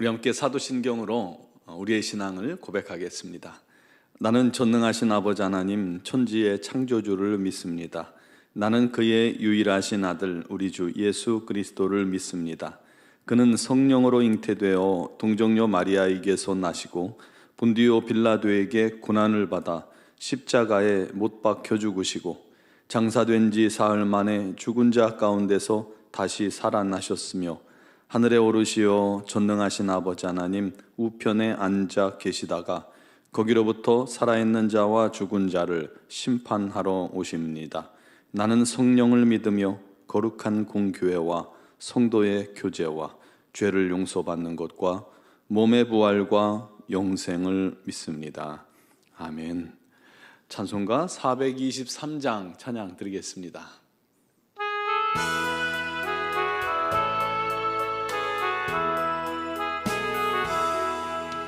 우리 함께 사도신경으로 우리의 신앙을 고백하겠습니다. 나는 전능하신 아버지 하나님 천지의 창조주를 믿습니다. 나는 그의 유일하신 아들 우리 주 예수 그리스도를 믿습니다. 그는 성령으로 잉태되어 동정녀 마리아에게서 나시고 본디오 빌라도에게 고난을 받아 십자가에 못 박혀 죽으시고 장사된 지 사흘 만에 죽은 자 가운데서 다시 살아나셨으며 하늘에 오르시어 전능하신 아버지 하나님 우편에 앉아 계시다가 거기로부터 살아있는 자와 죽은 자를 심판하러 오십니다. 나는 성령을 믿으며 거룩한 공교회와 성도의 교제와 죄를 용서받는 것과 몸의 부활과 영생을 믿습니다. 아멘. 찬송가 423장 찬양 드리겠습니다.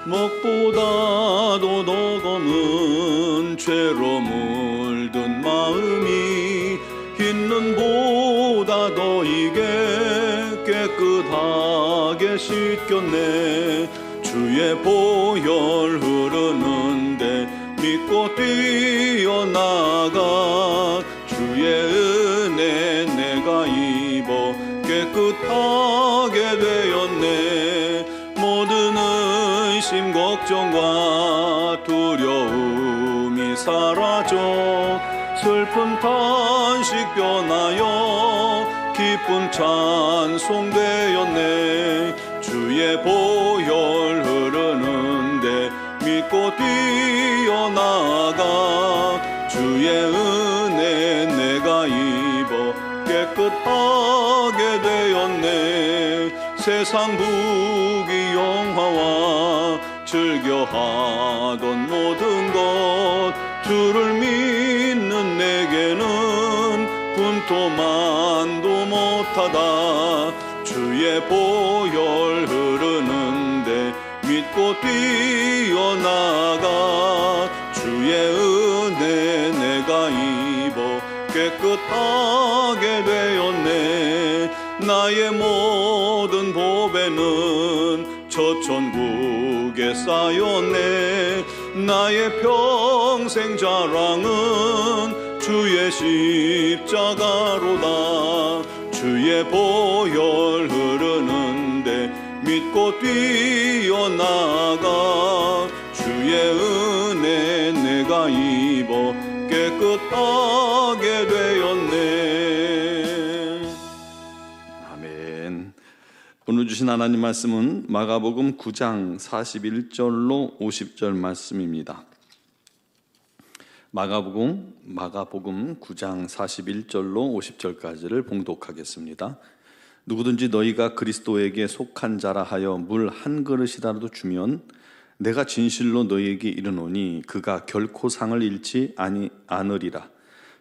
먹보다도 더 검은 죄로 물든 마음이 흰 눈보다 더 이게 깨끗하게 씻겼네. 주의 보혈 흐르는데 믿고 뛰어나가 주의 은혜 내가 입어 깨끗하게 되었네. 모든 의심 걱정과 두려움이 사라져 슬픈 탄식 변하여 기쁜 찬송 되었네. 주의 보혈 흐르는데 믿고 뛰어나가 주의 은혜 내가 입어 깨끗하게 되었네. 세상 부귀 영화와 즐겨하던 모든 것 주를 믿는 내게는 분토만도 못하다. 주의 보혈 흐르는데 믿고 뛰어나가 주의 은혜 내가 입어 깨끗하게 되었네. 나의 모든 보배는 저 천국에 쌓였네. 나의 평생 자랑은 주의 십자가로다. 주의 보혈 흐르는데 믿고 뛰어나가 주의 은혜 내가 입어 깨끗하게 되었네. 아멘. 오늘 주신 하나님 말씀은 마가복음 9장 41절로 50절 말씀입니다. 마가복음 9장 41절로 50절까지를 봉독하겠습니다. 누구든지 너희가 그리스도에게 속한 자라 하여 물 한 그릇이라도 주면 내가 진실로 너희에게 이르노니 그가 결코 상을 잃지 않으리라.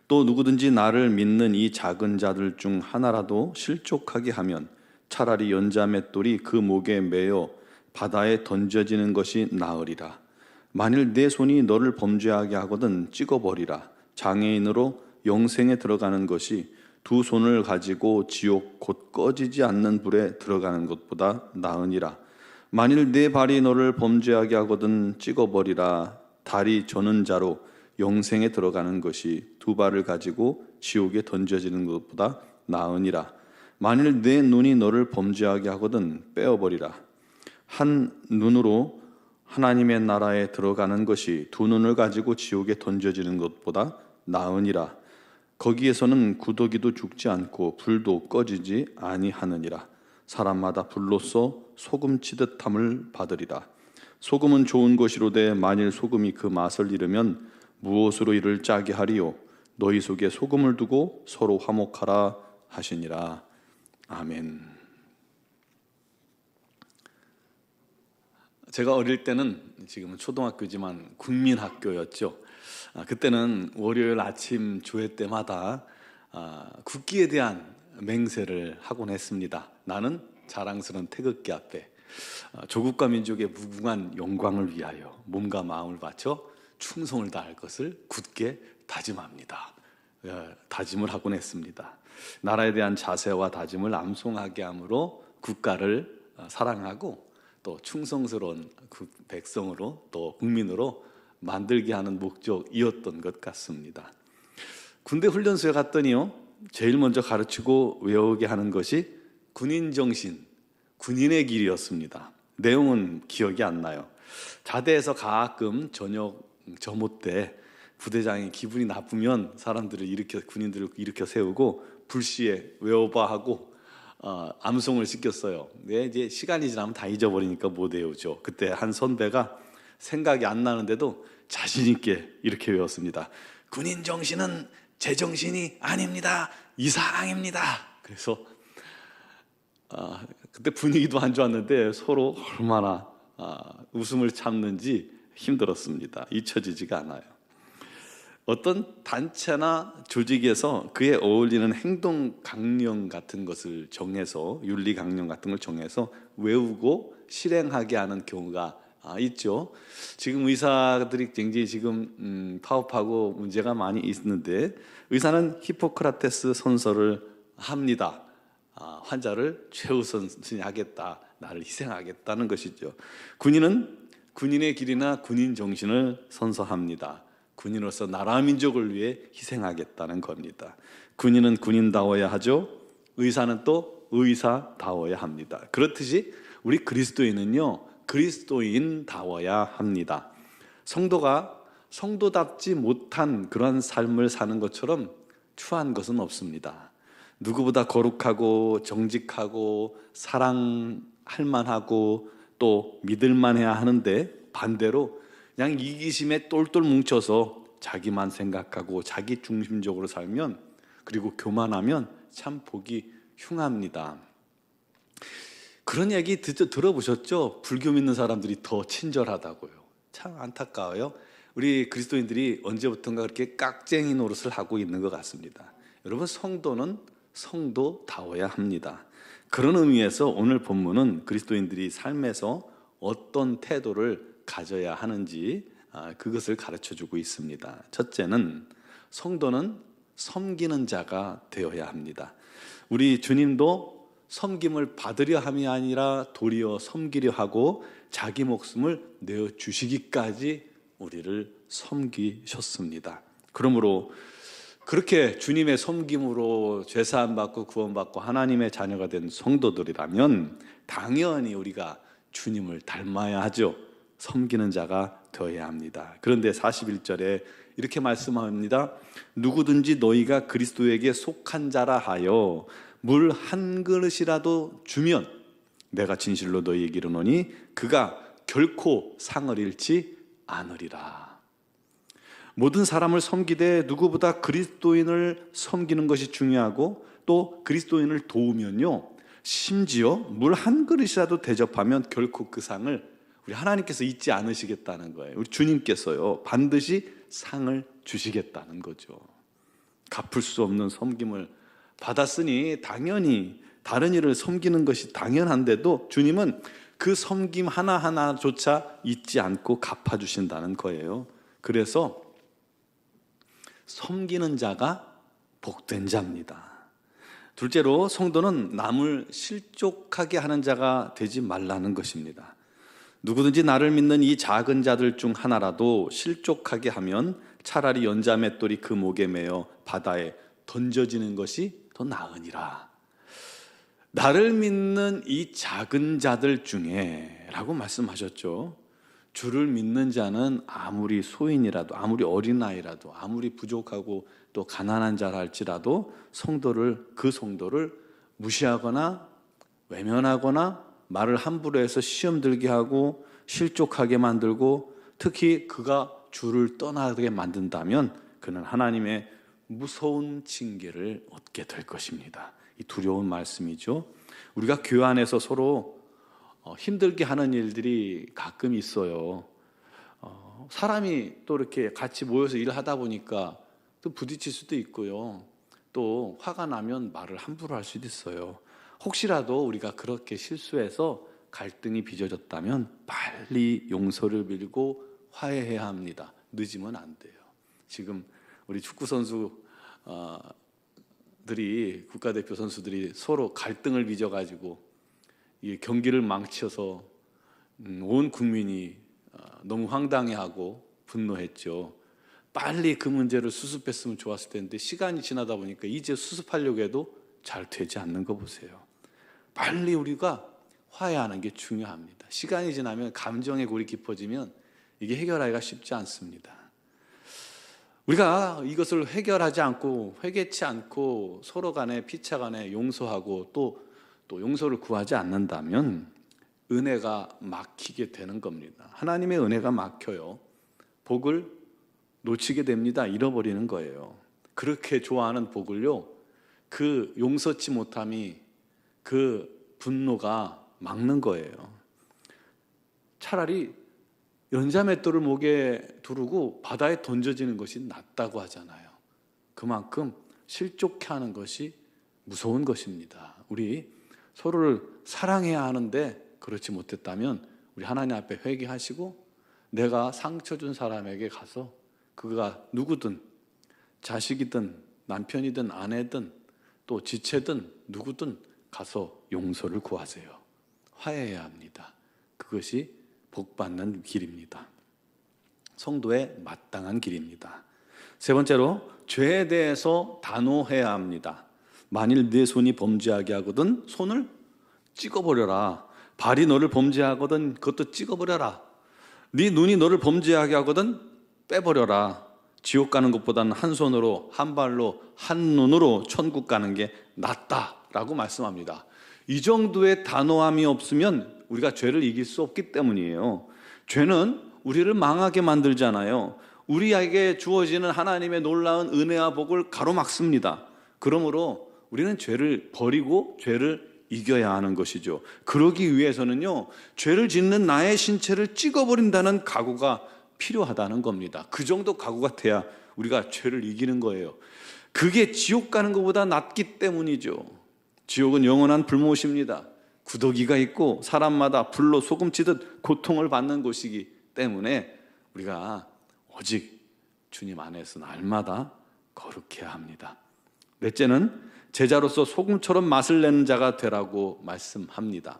또 누구든지 나를 믿는 이 작은 자들 중 하나라도 실족하게 하면 차라리 연자 맷돌이 그 목에 매어 바다에 던져지는 것이 나으리라. 만일 내 손이 너를 범죄하게 하거든 찍어버리라. 장애인으로 영생에 들어가는 것이 두 손을 가지고 지옥 곧 꺼지지 않는 불에 들어가는 것보다 나으니라. 만일 내 발이 너를 범죄하게 하거든 찍어버리라. 다리 저는 자로 영생에 들어가는 것이 두 발을 가지고 지옥에 던져지는 것보다 나으니라. 만일 내 눈이 너를 범죄하게 하거든 빼어버리라. 한 눈으로 하나님의 나라에 들어가는 것이 두 눈을 가지고 지옥에 던져지는 것보다 나으니라. 거기에서는 구더기도 죽지 않고 불도 꺼지지 아니하느니라. 사람마다 불로써 소금 치듯함을 받으리라. 소금은 좋은 것이로되 만일 소금이 그 맛을 잃으면 무엇으로 이를 짜게 하리요. 너희 속에 소금을 두고 서로 화목하라 하시니라. 아멘. 제가 어릴 때는 지금은 초등학교지만 국민학교였죠. 그때는 월요일 아침 조회 때마다 국기에 대한 맹세를 하곤 했습니다. 나는 자랑스러운 태극기 앞에 조국과 민족의 무궁한 영광을 위하여 몸과 마음을 바쳐 충성을 다할 것을 굳게 다짐합니다. 다짐을 하곤 했습니다. 나라에 대한 자세와 다짐을 암송하게 함으로 국가를 사랑하고 또 또 충성스러운 그 백성으로 또 국민으로 만들게 하는 목적이었던 것 같습니다. 군대 훈련소에 갔더니요, 제일 먼저 가르치고 외우게 하는 것이 군인 정신, 군인의 길이었습니다. 내용은 기억이 안 나요. 자대에서 가끔 저녁 점호 때 부대장이 기분이 나쁘면 사람들을 군인들을 일으켜 세우고 불시에 외워봐 하고 암송을 시켰어요. 근데 이제 시간이 지나면 다 잊어버리니까 못 외우죠. 그때 한 선배가 생각이 안 나는데도 자신 있게 이렇게 외웠습니다. 군인 정신은 제 정신이 아닙니다. 이상입니다. 그래서 그때 분위기도 안 좋았는데 서로 얼마나 웃음을 참는지 힘들었습니다. 잊혀지지가 않아요. 어떤 단체나 조직에서 그에 어울리는 행동 강령 같은 것을 정해서, 윤리 강령 같은 걸 정해서 외우고 실행하게 하는 경우가 있죠. 지금 의사들이 굉장히 지금 파업하고 문제가 많이 있는데, 의사는 히포크라테스 선서를 합니다. 환자를 최우선순위 하겠다, 나를 희생하겠다는 것이죠. 군인은 군인의 길이나 군인 정신을 선서합니다. 군인으로서 나라 민족을 위해 희생하겠다는 겁니다. 군인은 군인다워야 하죠. 의사는 또 의사다워야 합니다. 그렇듯이 우리 그리스도인은요, 그리스도인다워야 합니다. 성도가 성도답지 못한 그런 삶을 사는 것처럼 추한 것은 없습니다. 누구보다 거룩하고 정직하고 사랑할 만하고 또 믿을만해야 하는데, 반대로 그냥 이기심에 똘똘 뭉쳐서 자기만 생각하고 자기 중심적으로 살면, 그리고 교만하면 참 보기 흉합니다. 그런 얘기 들어보셨죠? 불교 믿는 사람들이 더 친절하다고요. 참 안타까워요. 우리 그리스도인들이 언제부턴가 그렇게 깍쟁이 노릇을 하고 있는 것 같습니다. 여러분, 성도는 성도다워야 합니다. 그런 의미에서 오늘 본문은 그리스도인들이 삶에서 어떤 태도를 가져야 하는지 그것을 가르쳐주고 있습니다. 첫째는, 성도는 섬기는 자가 되어야 합니다. 우리 주님도 섬김을 받으려 함이 아니라 도리어 섬기려 하고 자기 목숨을 내어주시기까지 우리를 섬기셨습니다. 그러므로 그렇게 주님의 섬김으로 죄사함 받고 구원받고 하나님의 자녀가 된 성도들이라면 당연히 우리가 주님을 닮아야 하죠. 섬기는 자가 되어야 합니다. 그런데 41절에 이렇게 말씀합니다. 누구든지 너희가 그리스도에게 속한 자라 하여 물 한 그릇이라도 주면 내가 진실로 너희에게 이르노니 그가 결코 상을 잃지 않으리라. 모든 사람을 섬기되 누구보다 그리스도인을 섬기는 것이 중요하고, 또 그리스도인을 도우면요, 심지어 물 한 그릇이라도 대접하면 결코 그 상을 우리 하나님께서 잊지 않으시겠다는 거예요. 우리 주님께서요, 반드시 상을 주시겠다는 거죠. 갚을 수 없는 섬김을 받았으니 당연히 다른 일을 섬기는 것이 당연한데도 주님은 그 섬김 하나하나조차 잊지 않고 갚아주신다는 거예요. 그래서 섬기는 자가 복된 자입니다. 둘째로, 성도는 남을 실족하게 하는 자가 되지 말라는 것입니다. 누구든지 나를 믿는 이 작은 자들 중 하나라도 실족하게 하면 차라리 연자맷돌이 그 목에 매어 바다에 던져지는 것이 더 나으니라. 나를 믿는 이 작은 자들 중에 라고 말씀하셨죠. 주를 믿는 자는 아무리 소인이라도, 아무리 어린아이라도, 아무리 부족하고 또 가난한 자라 할지라도 그 성도를 무시하거나 외면하거나 말을 함부로 해서 시험 들게 하고 실족하게 만들고, 특히 그가 주를 떠나게 만든다면 그는 하나님의 무서운 징계를 얻게 될 것입니다. 이 두려운 말씀이죠. 우리가 교회 안에서 서로 힘들게 하는 일들이 가끔 있어요. 사람이 또 이렇게 같이 모여서 일을 하다 보니까 또 부딪힐 수도 있고요. 또 화가 나면 말을 함부로 할 수도 있어요. 혹시라도 우리가 그렇게 실수해서 갈등이 빚어졌다면 빨리 용서를 빌고 화해해야 합니다. 늦으면 안 돼요. 지금 우리 축구 선수들이, 국가대표 선수들이 서로 갈등을 빚어가지고 이 경기를 망쳐서 온 국민이 너무 황당해하고 분노했죠. 빨리 그 문제를 수습했으면 좋았을 텐데 시간이 지나다 보니까 이제 수습하려고 해도 잘 되지 않는 거 보세요. 빨리 우리가 화해하는 게 중요합니다. 시간이 지나면 감정의 골이 깊어지면 이게 해결하기가 쉽지 않습니다. 우리가 이것을 해결하지 않고 회개치 않고 서로 간에 피차 간에 용서하고 또 용서를 구하지 않는다면 은혜가 막히게 되는 겁니다. 하나님의 은혜가 막혀요. 복을 놓치게 됩니다. 잃어버리는 거예요. 그렇게 좋아하는 복을요, 그 용서치 못함이 그 분노가 막는 거예요. 차라리 연자맷돌을 목에 두르고 바다에 던져지는 것이 낫다고 하잖아요. 그만큼 실족해 하는 것이 무서운 것입니다. 우리 서로를 사랑해야 하는데 그렇지 못했다면 우리 하나님 앞에 회개하시고 내가 상처 준 사람에게 가서 그가 누구든 자식이든 남편이든 아내든 또 지체든 누구든 가서 용서를 구하세요. 화해해야 합니다. 그것이 복받는 길입니다. 성도의 마땅한 길입니다. 세 번째로 죄에 대해서 단호해야 합니다. 만일 네 손이 범죄하게 하거든 손을 찍어버려라. 발이 너를 범죄하거든 그것도 찍어버려라. 네 눈이 너를 범죄하게 하거든 빼버려라. 지옥 가는 것보다는 한 손으로 한 발로 한 눈으로 천국 가는 게 낫다라고 말씀합니다. 이 정도의 단호함이 없으면 우리가 죄를 이길 수 없기 때문이에요. 죄는 우리를 망하게 만들잖아요. 우리에게 주어지는 하나님의 놀라운 은혜와 복을 가로막습니다. 그러므로 우리는 죄를 버리고 죄를 이겨야 하는 것이죠. 그러기 위해서는요, 죄를 짓는 나의 신체를 찍어버린다는 각오가 필요하다는 겁니다. 그 정도 각오가 돼야 우리가 죄를 이기는 거예요. 그게 지옥 가는 것보다 낫기 때문이죠. 지옥은 영원한 불못입니다. 구더기가 있고 사람마다 불로 소금치듯 고통을 받는 곳이기 때문에 우리가 오직 주님 안에서 날마다 거룩해야 합니다. 넷째는 제자로서 소금처럼 맛을 내는 자가 되라고 말씀합니다.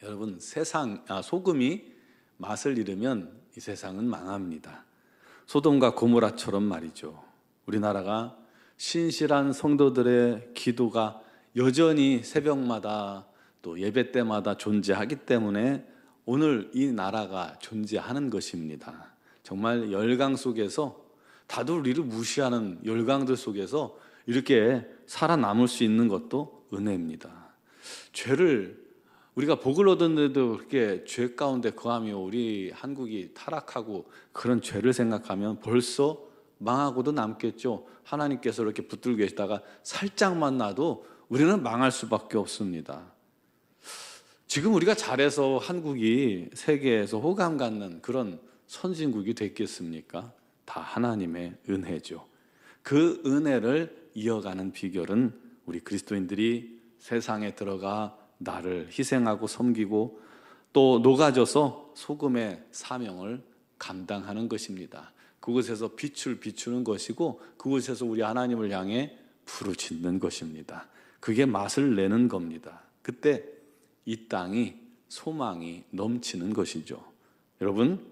여러분, 소금이 맛을 잃으면 이 세상은 망합니다. 소돔과 고모라처럼 말이죠. 우리나라가 신실한 성도들의 기도가 여전히 새벽마다 또 예배 때마다 존재하기 때문에 오늘 이 나라가 존재하는 것입니다. 정말 열강 속에서 다들 우리를 무시하는 열강들 속에서 이렇게 살아남을 수 있는 것도 은혜입니다. 죄를 우리가 복을 얻었는데도 그렇게 죄 가운데 거하며 우리 한국이 타락하고 그런 죄를 생각하면 벌써 망하고도 남겠죠. 하나님께서 이렇게 붙들고 계시다가 살짝만 나도 우리는 망할 수밖에 없습니다. 지금 우리가 잘해서 한국이 세계에서 호감 갖는 그런 선진국이 됐겠습니까? 다 하나님의 은혜죠. 그 은혜를 이어가는 비결은 우리 그리스도인들이 세상에 들어가 나를 희생하고 섬기고 또 녹아져서 소금의 사명을 감당하는 것입니다. 그곳에서 빛을 비추는 것이고 그곳에서 우리 하나님을 향해 부르짖는 것입니다. 그게 맛을 내는 겁니다. 그때 이 땅이 소망이 넘치는 것이죠. 여러분,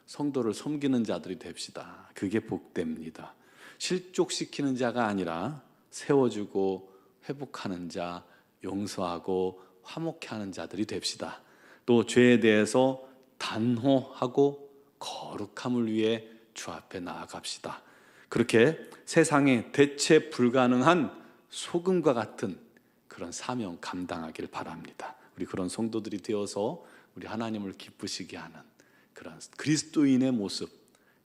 성도를 섬기는 자들이 됩시다. 그게 복됩니다. 실족시키는 자가 아니라 세워주고 회복하는 자, 용서하고 화목케 하는 자들이 됩시다. 또 죄에 대해서 단호하고 거룩함을 위해 주 앞에 나아갑시다. 그렇게 세상에 대체 불가능한 소금과 같은 그런 사명 감당하기를 바랍니다. 우리 그런 성도들이 되어서 우리 하나님을 기쁘시게 하는 그런 그리스도인의 모습,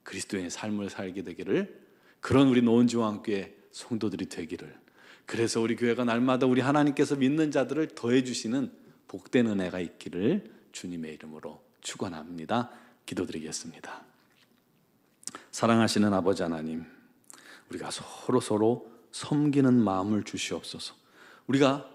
그리스도인의 삶을 살게 되기를, 그런 우리 노은지왕교회 성도들이 되기를, 그래서 우리 교회가 날마다 우리 하나님께서 믿는 자들을 더해 주시는 복된 은혜가 있기를 주님의 이름으로 축원합니다. 기도드리겠습니다. 사랑하시는 아버지 하나님, 우리가 서로 섬기는 마음을 주시옵소서. 우리가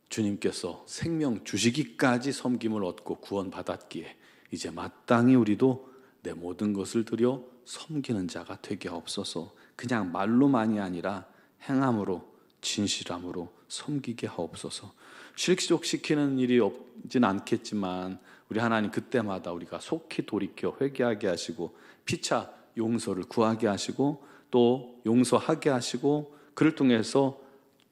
주님께서 생명 주시기까지 섬김을 얻고 구원받았기에 이제 마땅히 우리도 내 모든 것을 들여 섬기는 자가 되게 하옵소서. 그냥 말로만이 아니라 행함으로 진실함으로 섬기게 하옵소서. 실족시키는 일이 없진 않겠지만 우리 하나님 그때마다 우리가 속히 돌이켜 회개하게 하시고 피차 용서를 구하게 하시고 또 용서하게 하시고 그를 통해서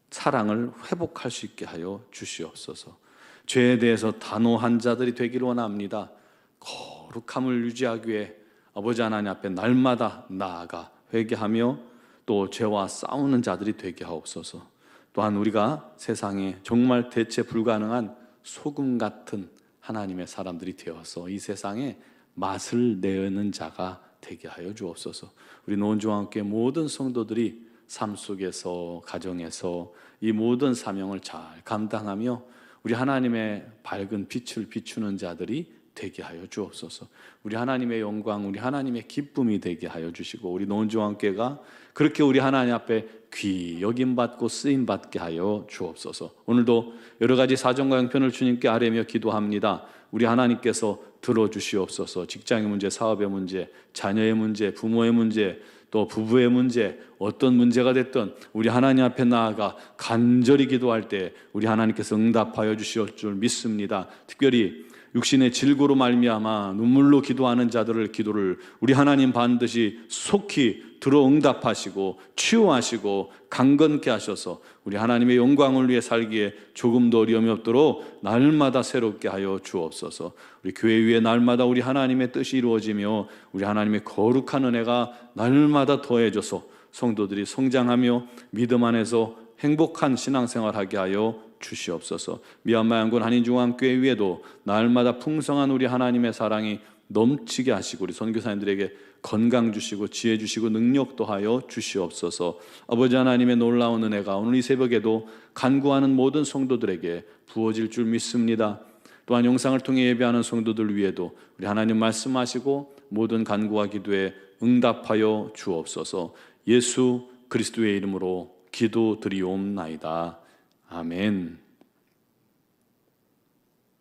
사랑을 회복할 수 있게 하여 주시옵소서. 죄에 대해서 단호한 자들이 되기를 원합니다. 거룩함을 유지하기 위해 아버지 하나님 앞에 날마다 나아가 회개하며 또 죄와 싸우는 자들이 되게 하옵소서. 또한 우리가 세상에 정말 대체 불가능한 소금 같은 하나님의 사람들이 되어서 이 세상에 맛을 내는 자가 되게 하여 주옵소서. 우리 노원중앙교회 모든 성도들이 삶 속에서 가정에서 이 모든 사명을 잘 감당하며 우리 하나님의 밝은 빛을 비추는 자들이 되게 하여 주옵소서. 우리 하나님의 영광, 우리 하나님의 기쁨이 되게 하여 주시고 우리 노원중앙교회가 그렇게 우리 하나님 앞에 귀 여김받고 쓰임받게 하여 주옵소서. 오늘도 여러 가지 사정과 형편을 주님께 아뢰며 기도합니다. 우리 하나님께서 들어주시옵소서. 직장의 문제, 사업의 문제, 자녀의 문제, 부모의 문제, 또 부부의 문제, 어떤 문제가 됐든 우리 하나님 앞에 나아가 간절히 기도할 때 우리 하나님께서 응답하여 주실 줄 믿습니다. 특별히 육신의 질고로 말미암아 눈물로 기도하는 자들의 기도를 우리 하나님 반드시 속히 들어 응답하시고 치유하시고 강건케 하셔서 우리 하나님의 영광을 위해 살기에 조금도 어려움이 없도록 날마다 새롭게 하여 주옵소서. 우리 교회 위에 날마다 우리 하나님의 뜻이 이루어지며 우리 하나님의 거룩한 은혜가 날마다 더해져서 성도들이 성장하며 믿음 안에서 행복한 신앙생활하게 하여 주시옵소서. 미얀마 양군 한인중앙교회 위에도 날마다 풍성한 우리 하나님의 사랑이 넘치게 하시고 우리 선교사님들에게 건강 주시고 지혜 주시고 능력도 하여 주시옵소서. 아버지 하나님의 놀라운 은혜가 오늘 이 새벽에도 간구하는 모든 성도들에게 부어질 줄 믿습니다. 또한 영상을 통해 예배하는 성도들 위에도 우리 하나님 말씀하시고 모든 간구와 기도에 응답하여 주옵소서. 예수 그리스도의 이름으로 기도드리옵나이다. 아멘.